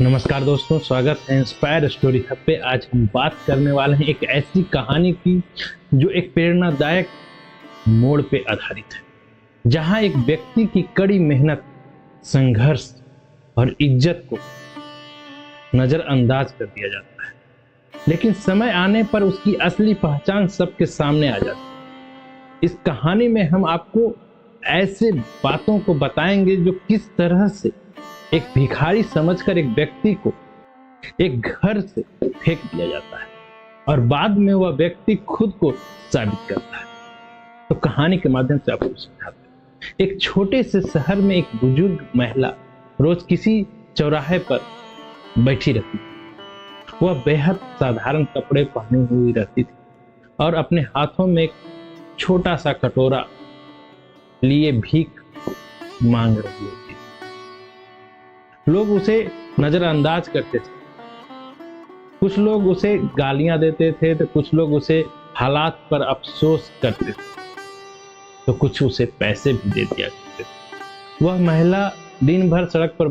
नमस्कार दोस्तों, स्वागत है इंस्पायर स्टोरी हब पे। आज हम बात करने वाले हैं एक ऐसी कहानी की जो एक प्रेरणादायक मोड़ पे आधारित है, जहां एक व्यक्ति की कड़ी मेहनत, संघर्ष और इज्जत को नजरअंदाज कर दिया जाता है, लेकिन समय आने पर उसकी असली पहचान सबके सामने आ जाती है। इस कहानी में हम आपको ऐसे बातों को बताएंगे जो किस तरह से एक भिखारी समझकर एक व्यक्ति को एक घर से फेंक दिया जाता है और बाद में वह व्यक्ति खुद को साबित करता है। तो कहानी के माध्यम से आपको समझाते हैं। एक छोटे से शहर में एक बुजुर्ग महिला रोज किसी चौराहे पर बैठी रहती थी। वह बेहद साधारण कपड़े पहने हुई रहती थी और अपने हाथों में एक छोटा सा कटोरा लिए भीख मांग रही होती। लोग उसे नजरअंदाज करते थे, कुछ लोग उसे गालियां देते थे तो कुछ लोग उसे हालात पर अफसोस करते थे, तो कुछ उसे पैसे भी दे दिया करते थे। वह महिला दिन भर सड़क पर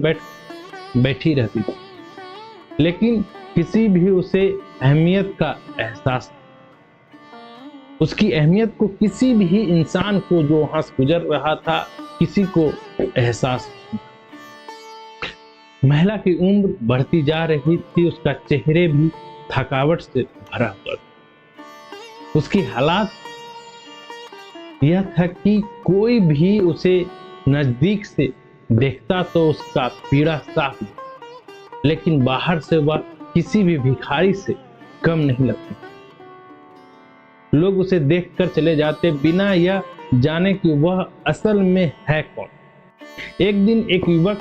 बैठी रहती थी, लेकिन किसी भी उसे अहमियत का एहसास, उसकी अहमियत को किसी भी इंसान को जो वहां से गुजर रहा था, किसी को एहसास। महिला की उम्र बढ़ती जा रही थी, उसका चेहरे भी थकावट से भरा हुआ था। उसकी हालात यह था कि कोई भी उसे नजदीक से देखता तो उसका पीड़ा साफ, लेकिन बाहर से वह किसी भी भिखारी से कम नहीं लगती। लोग उसे देखकर चले जाते बिना यह जाने कि वह असल में है कौन। एक दिन एक युवक,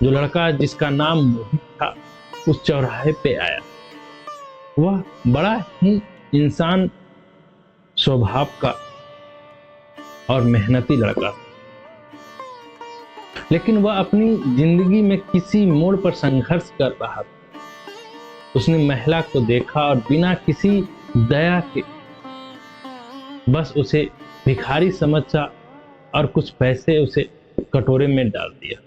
जो लड़का जिसका नाम मोहित था, उस चौराहे पे आया। वह बड़ा ही इंसान स्वभाव का और मेहनती लड़का था, लेकिन वह अपनी जिंदगी में किसी मोड़ पर संघर्ष कर रहा था। उसने महिला को देखा और बिना किसी दया के बस उसे भिखारी समझा और कुछ पैसे उसे कटोरे में डाल दिया।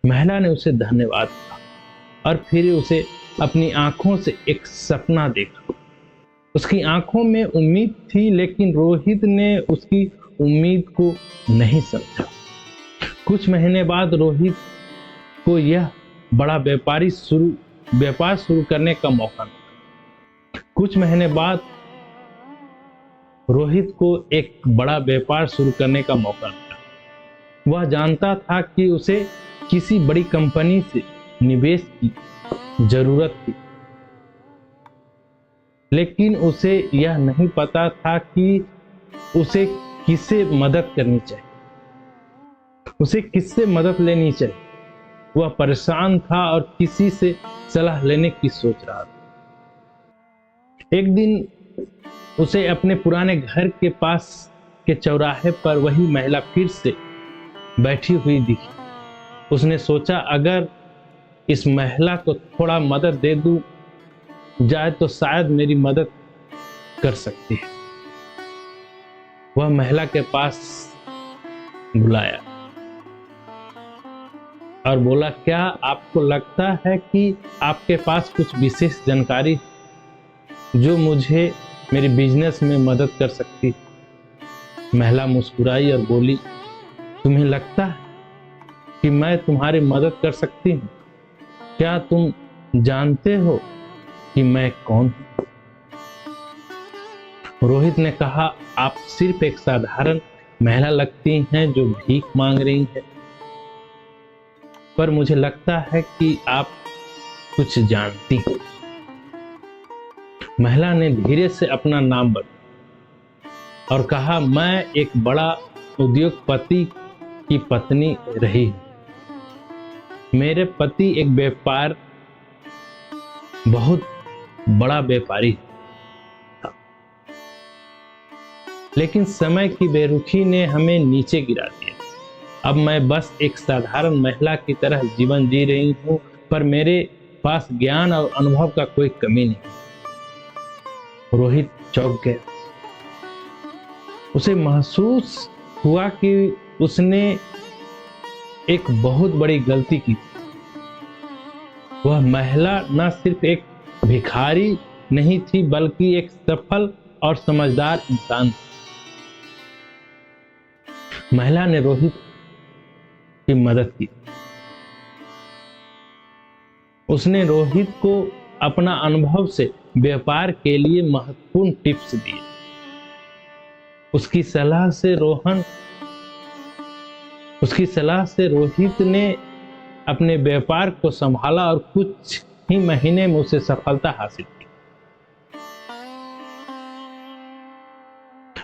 महिला ने उसे धन्यवाद कहा और फिर उसे अपनी आंखों से एक सपना देखा। उसकी आंखों में उम्मीद थी, लेकिन रोहित ने उसकी उम्मीद को नहीं समझा। कुछ महीने बाद रोहित को यह बड़ा व्यापार शुरू करने का मौका मिला। कुछ महीने बाद रोहित को एक बड़ा व्यापार शुरू करने का मौका मिला। वह जानता था कि उसे किसी बड़ी कंपनी से निवेश की जरूरत थी, लेकिन उसे यह नहीं पता था कि उसे किससे मदद करनी चाहिए, उसे किससे मदद लेनी चाहिए। वह परेशान था और किसी से सलाह लेने की सोच रहा था। एक दिन उसे अपने पुराने घर के पास के चौराहे पर वही महिला फिर से बैठी हुई दिखी। उसने सोचा, अगर इस महिला को थोड़ा मदद दे दूं जाए तो शायद मेरी मदद कर सकती है। वह महिला के पास बुलाया और बोला, क्या आपको लगता है कि आपके पास कुछ विशेष जानकारी जो मुझे मेरे बिजनेस में मदद कर सकती? महिला मुस्कुराई और बोली, तुम्हें लगता है कि मैं तुम्हारी मदद कर सकती हूँ? क्या तुम जानते हो कि मैं कौन हूं? रोहित ने कहा, आप सिर्फ एक साधारण महिला लगती हैं जो भीख मांग रही है, पर मुझे लगता है कि आप कुछ जानती हैं। महिला ने धीरे से अपना नाम बताया और कहा, मैं एक बड़ा उद्योगपति की पत्नी रही हूं। मेरे पति एक बहुत बड़ा व्यापारी था, लेकिन समय की बेरुखी ने हमें नीचे गिरा दिया। अब मैं बस एक साधारण महिला की तरह जीवन जी रही हूं, पर मेरे पास ज्ञान और अनुभव का कोई कमी नहीं। रोहित चौंक गया। उसे महसूस हुआ कि उसने एक बहुत बड़ी गलती की। वह महिला न सिर्फ एक भिखारी नहीं थी बल्कि एक सफल और समझदार इंसान थी। महिला ने रोहित की मदद की। उसने रोहित को अपना अनुभव से व्यापार के लिए महत्वपूर्ण टिप्स दिए। उसकी सलाह से रोहित ने अपने व्यापार को संभाला और कुछ ही महीने में उसे सफलता हासिल की।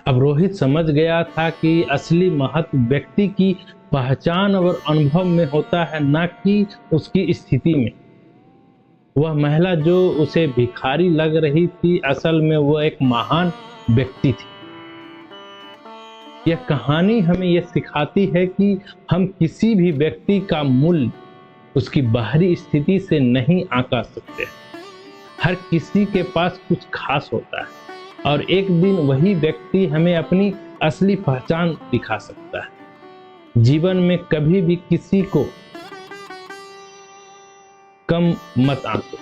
अब रोहित समझ गया था कि असली महत्व व्यक्ति की पहचान और अनुभव में होता है, न कि उसकी स्थिति में। वह महिला जो उसे भिखारी लग रही थी, असल में वह एक महान व्यक्ति थी। यह कहानी हमें यह सिखाती है कि हम किसी भी व्यक्ति का मूल्य उसकी बाहरी स्थिति से नहीं आंका सकते। हर किसी के पास कुछ खास होता है और एक दिन वही व्यक्ति हमें अपनी असली पहचान दिखा सकता है। जीवन में कभी भी किसी को कम मत आंको,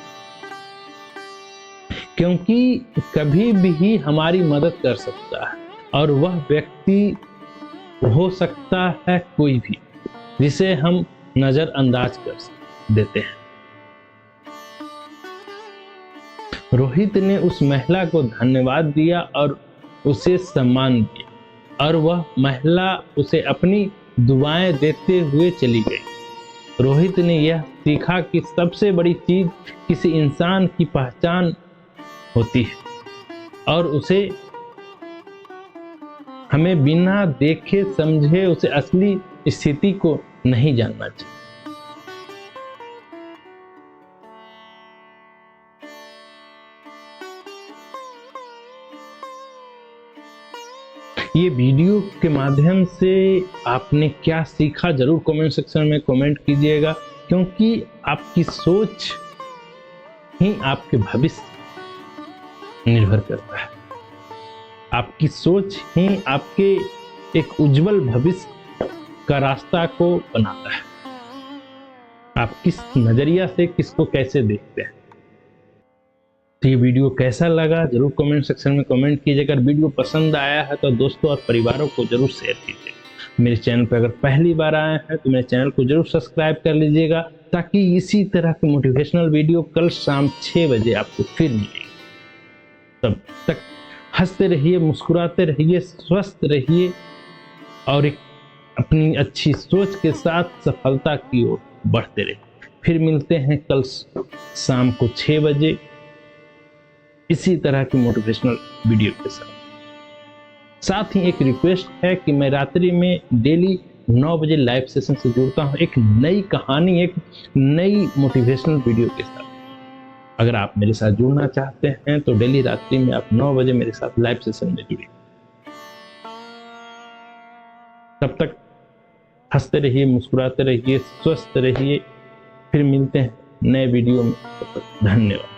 क्योंकि कभी भी हमारी मदद कर सकता है और वह व्यक्ति हो सकता है कोई भी जिसे हम नजरअंदाज कर देते हैं। रोहित ने उस महिला को धन्यवाद दिया और उसे सम्मान दिया और वह महिला उसे अपनी दुआएं देते हुए चली गई। रोहित ने यह सीखा कि सबसे बड़ी चीज किसी इंसान की पहचान होती है और उसे हमें बिना देखे समझे उसे असली स्थिति को नहीं जानना चाहिए। ये वीडियो के माध्यम से आपने क्या सीखा जरूर कमेंट सेक्शन में कमेंट कीजिएगा, क्योंकि आपकी सोच ही आपके भविष्य निर्भर करता है। आपकी सोच ही आपके एक उज्जवल भविष्य का रास्ता को बनाता है। आप किस नजरिया से किसको कैसे देखते हैं। तो ये वीडियो कैसा लगा जरूर कमेंट सेक्शन में कमेंट कीजिए। अगर वीडियो पसंद आया है तो दोस्तों और परिवारों को जरूर शेयर कीजिए। मेरे चैनल पर अगर पहली बार आए हैं तो मेरे चैनल को जरूर सब्सक्राइब कर लीजिएगा, ताकि इसी तरह के मोटिवेशनल वीडियो कल शाम 6 बजे आपको फिर मिलेगी। तब तक हंसते रहिए, मुस्कुराते रहिए, स्वस्थ रहिए और एक अपनी अच्छी सोच के साथ सफलता की ओर बढ़ते रहिए। फिर मिलते हैं कल शाम को 6 बजे इसी तरह की मोटिवेशनल वीडियो के साथ ही एक रिक्वेस्ट है कि मैं रात्रि में डेली 9 बजे लाइव सेशन से जुड़ता हूं, एक नई कहानी, एक नई मोटिवेशनल वीडियो के साथ। अगर आप मेरे साथ जुड़ना चाहते हैं तो डेली रात्रि में आप 9 बजे मेरे साथ लाइव सेशन में जुड़िए। तब तक हंसते रहिए, मुस्कुराते रहिए, स्वस्थ रहिए। फिर मिलते हैं नए वीडियो में। धन्यवाद।